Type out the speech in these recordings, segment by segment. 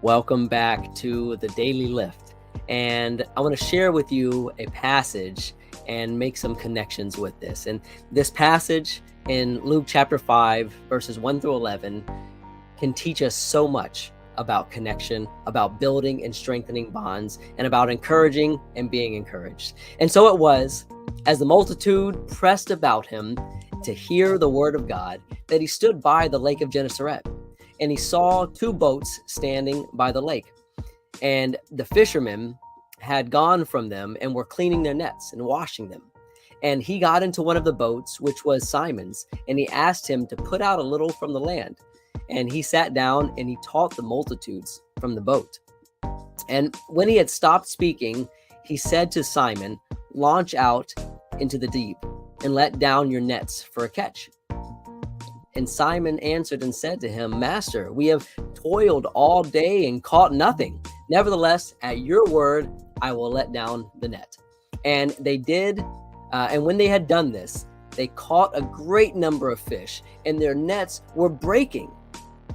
Welcome back to the Daily Lift. And I want to share with you a passage and make some connections with this. And this passage in Luke chapter 5, verses 1 through 11, can teach us so much about connection, about building and strengthening bonds, and about encouraging and being encouraged. And so it was, as the multitude pressed about him to hear the word of God, that he stood by the lake of Gennesaret. And he saw two boats standing by the lake. And the fishermen had gone from them and were cleaning their nets and washing them. And he got into one of the boats, which was Simon's, and he asked him to put out a little from the land. And he sat down and he taught the multitudes from the boat. And when he had stopped speaking, he said to Simon, "Launch out into the deep and let down your nets for a catch." And Simon answered and said to him, "Master, we have toiled all day and caught nothing. Nevertheless, at your word, I will let down the net." And they did. And when they had done this, they caught a great number of fish, and their nets were breaking.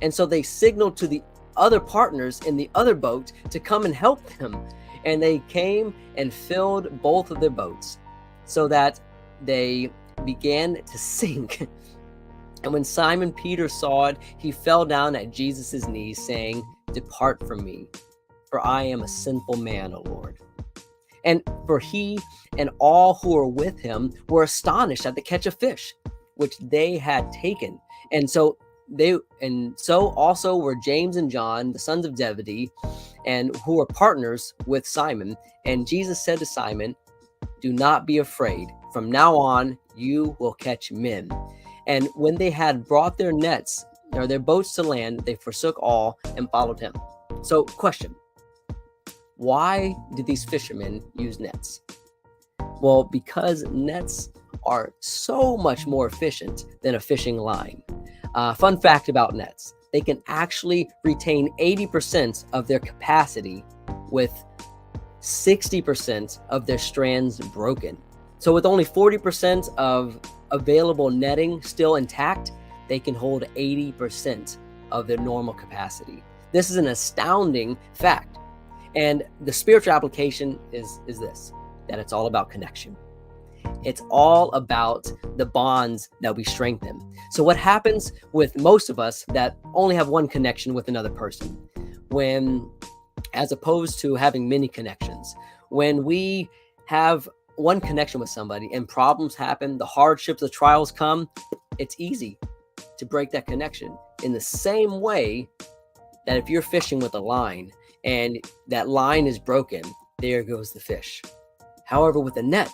And so they signaled to the other partners in the other boat to come and help them. And they came and filled both of their boats so that they began to sink. And when Simon Peter saw it, he fell down at Jesus' knees, saying, "Depart from me, for I am a sinful man, O Lord." And for he and all who were with him were astonished at the catch of fish, which they had taken. And so also were James and John, the sons of Zebedee, and who were partners with Simon. And Jesus said to Simon, "Do not be afraid. From now on, you will catch men." And when they had brought their nets or their boats to land, they forsook all and followed him. So, question: why did these fishermen use nets? Well, because nets are so much more efficient than a fishing line. Fun fact about nets: they can actually retain 80% of their capacity with 60% of their strands broken. So with only 40% of available netting still intact, they can hold 80% of their normal capacity. This is an astounding fact. And the spiritual application is this, that it's all about connection. It's all about the bonds that we strengthen. So what happens with most of us that only have one connection with another person, as opposed to having many connections, when we have one connection with somebody and problems happen, the hardships, the trials come, it's easy to break that connection. In the same way that if you're fishing with a line and that line is broken, there goes the fish. However, with a net,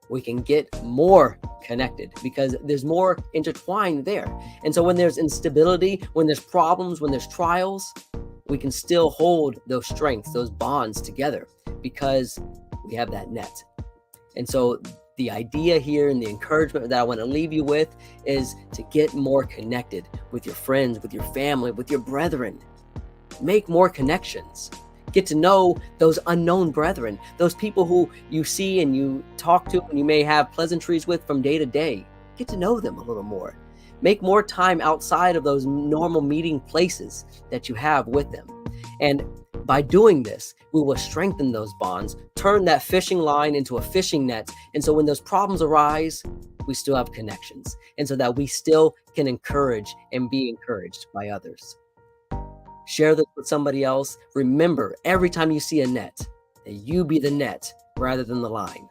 we can get more connected because there's more intertwined there. And so when there's instability, when there's problems, when there's trials, we can still hold those strengths, those bonds together because we have that net. And so the idea here and the encouragement that I want to leave you with is to get more connected with your friends, with your family, with your brethren. Make more connections. Get to know those unknown brethren, those people who you see and you talk to and you may have pleasantries with from day to day. Get to know them a little more. Make more time outside of those normal meeting places that you have with them. And by doing this, we will strengthen those bonds, turn that fishing line into a fishing net. And so when those problems arise, we still have connections. And so that we still can encourage and be encouraged by others. Share this with somebody else. Remember, every time you see a net, that you be the net rather than the line.